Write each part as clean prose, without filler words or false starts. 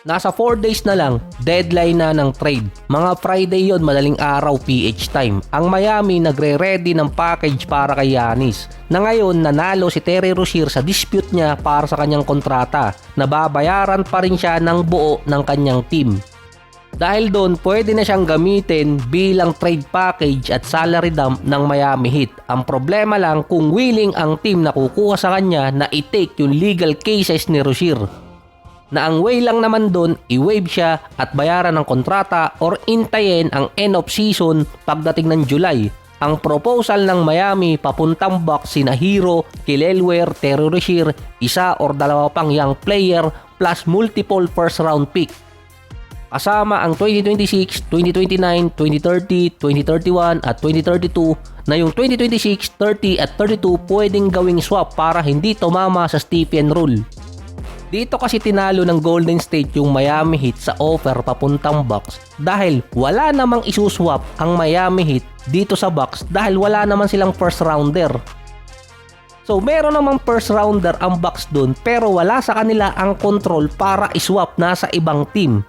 Nasa 4 days na lang, deadline na ng trade. Mga Friday yon, madaling araw PH time. Ang Miami nagre-ready ng package para kay Giannis. Na ngayon nanalo si Terry Rozier sa dispute niya para sa kanyang kontrata. Nababayaran pa rin siya ng buo ng kanyang team. Dahil doon, pwede na siyang gamitin bilang trade package at salary dump ng Miami Heat. Ang problema lang kung willing ang team na kukuha sa kanya na i-take yung legal cases ni Rozier. Na ang way lang naman doon, i-waive siya at bayaran ng kontrata or intayin ang end of season pagdating ng July. Ang proposal ng Miami papuntang Bucks sina Hero, Kilelwer, Terry Rozier, isa or dalawa pang young player plus multiple first round pick. Kasama ang 2026, 2029, 2030, 2031 at 2032 na yung 2026, 30 at 32 pwedeng gawing swap para hindi tumama sa Stephen rule. Dito kasi tinalo ng Golden State yung Miami Heat sa offer papuntang Bucks dahil wala namang isuswap ang Miami Heat dito sa Bucks dahil wala naman silang first rounder. So meron namang first rounder ang Bucks dun pero wala sa kanila ang control para iswap na sa ibang team.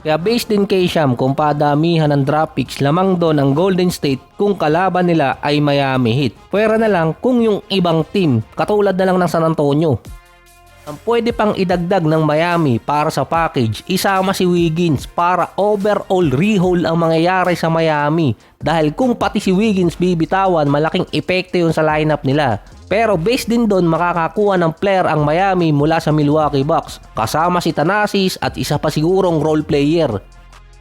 Kaya based din kay Sham kung padamihan ng draft picks lamang doon ang Golden State kung kalaban nila ay Miami Heat. Pwera na lang kung yung ibang team katulad na lang ng San Antonio. Ang pwede pang idagdag ng Miami para sa package, isama si Wiggins para overall rehaul ang mangyayari sa Miami. Dahil kung pati si Wiggins bibitawan, malaking epekto yun sa lineup nila. Pero based din doon, makakakuha ng player ang Miami mula sa Milwaukee Bucks. Kasama si Thanasis at isa pa sigurong role player.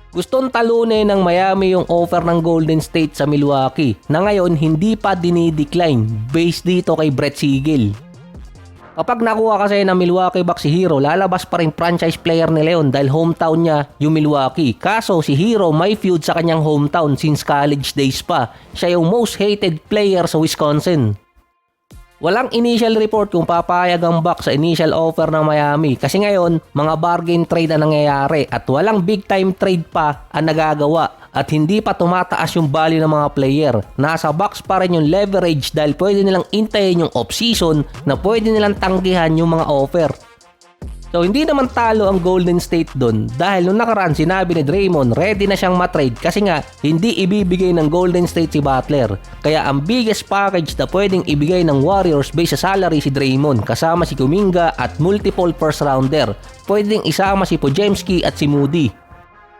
Gustong talunin ng Miami yung offer ng Golden State sa Milwaukee na ngayon hindi pa dinidecline based dito kay Brett Siegel. Kapag nakuha kasi ng Milwaukee Bucks si Hero, lalabas pa rin franchise player ni Leon dahil hometown niya yung Milwaukee. Kaso si Hero may feud sa kanyang hometown since college days pa. Siya yung most hated player sa Wisconsin. Walang initial report kung papayag ang Bucks sa initial offer ng Miami kasi ngayon mga bargain trade ang nangyayari at walang big time trade pa ang nagagawa at hindi pa tumataas yung value ng mga player. Nasa Bucks pa rin yung leverage dahil pwede nilang intayin yung off-season na pwede nilang tanggihan yung mga offer. So hindi naman talo ang Golden State doon dahil nung nakaraan sinabi ni Draymond ready na siyang matrade kasi nga hindi ibibigay ng Golden State si Butler. Kaya ang biggest package na pwedeng ibigay ng Warriors based sa salary si Draymond kasama si Kuminga at multiple first rounder. Pwedeng isama si Podziemski at si Moody.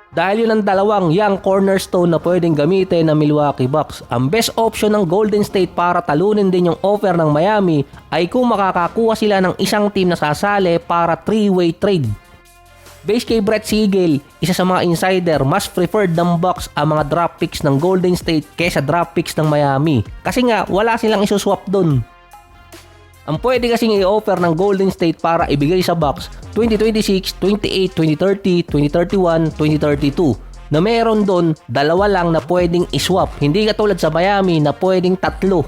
Dahil yun ang dalawang young cornerstone na pwedeng gamitin ng Milwaukee Bucks. Ang best option ng Golden State para talunin din yung offer ng Miami ay kung makakakuha sila ng isang team na sasali para 3-way trade. Based kay Brett Siegel, isa sa mga insider, mas preferred ng Bucks ang mga draft picks ng Golden State kaysa draft picks ng Miami. Kasi nga, wala silang isuswap dun. Ang pwede kasing i-offer ng Golden State para ibigay sa Bucks 2026, 28, 2030, 2031, 2032 na meron doon dalawa lang na pwedeng iswap. Hindi katulad sa Miami na pwedeng tatlo.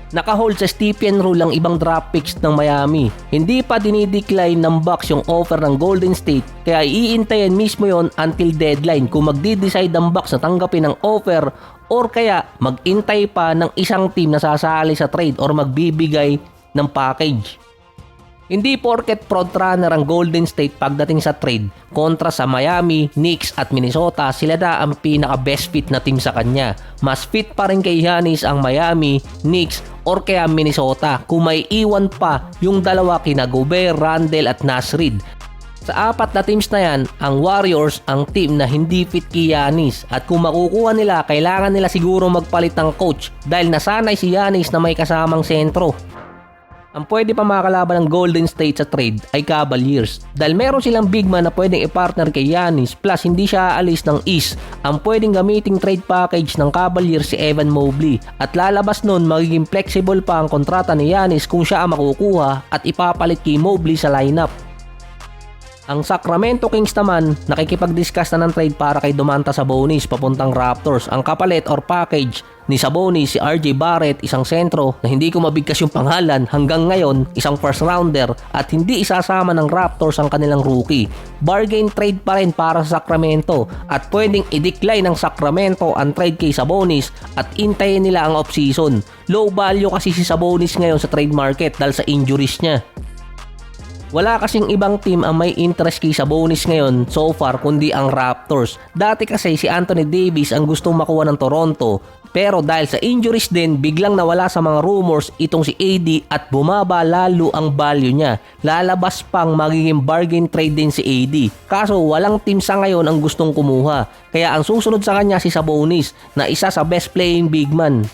Nakahold sa Stephen rule ang ibang draft picks ng Miami. Hindi pa dinidecline ng Bucks yung offer ng Golden State kaya iintayin mismo yon until deadline kung magdi-decide ang Bucks na tanggapin ang offer or kaya mag-intay pa ng isang team na sasali sa trade or magbibigay ng package. Hindi porket frontrunner ang Golden State pagdating sa trade kontra sa Miami, Knicks at Minnesota, sila na ang pinaka-best fit na team sa kanya. Mas fit pa rin kay Giannis ang Miami, Knicks or kaya Minnesota kung may iwan pa yung dalawa kina Gobert, Randle at Naz Reid. Sa apat na teams na yan, ang Warriors ang team na hindi fit kay Giannis at kung makukuha nila, kailangan nila siguro magpalit ng coach dahil nasanay si Giannis na may kasamang sentro. Ang pwede pa makakalaban ng Golden State sa trade ay Cavaliers dahil meron silang big man na pwedeng i-partner kay Giannis plus hindi siya aalis ng East. Ang pwedeng gamiting trade package ng Cavaliers si Evan Mobley at lalabas nun magiging flexible pa ang kontrata ni Giannis kung siya ang makukuha at ipapalit kay Mobley sa lineup. Ang Sacramento Kings naman, nakikipag-discuss na ng trade para kay Domantas Sabonis papuntang Raptors. Ang kapalit or package ni Sabonis si RJ Barrett, isang sentro na hindi ko mabigkas yung pangalan hanggang ngayon, isang first rounder at hindi isasama ng Raptors ang kanilang rookie. Bargain trade pa rin para sa Sacramento at pwedeng i-decline ng Sacramento ang trade kay Sabonis at intayin nila ang off-season. Low value kasi si Sabonis ngayon sa trade market dahil sa injuries niya. Wala kasing ibang team ang may interest kay Sabonis ngayon so far kundi ang Raptors. Dati kasi si Anthony Davis ang gustong makuha ng Toronto, pero dahil sa injuries din biglang nawala sa mga rumors itong si AD at bumaba lalo ang value niya. Lalabas pang magiging bargain trade din si AD. Kaso walang team sa ngayon ang gustong kumuha. Kaya ang susunod sa kanya si Sabonis na isa sa best playing big man.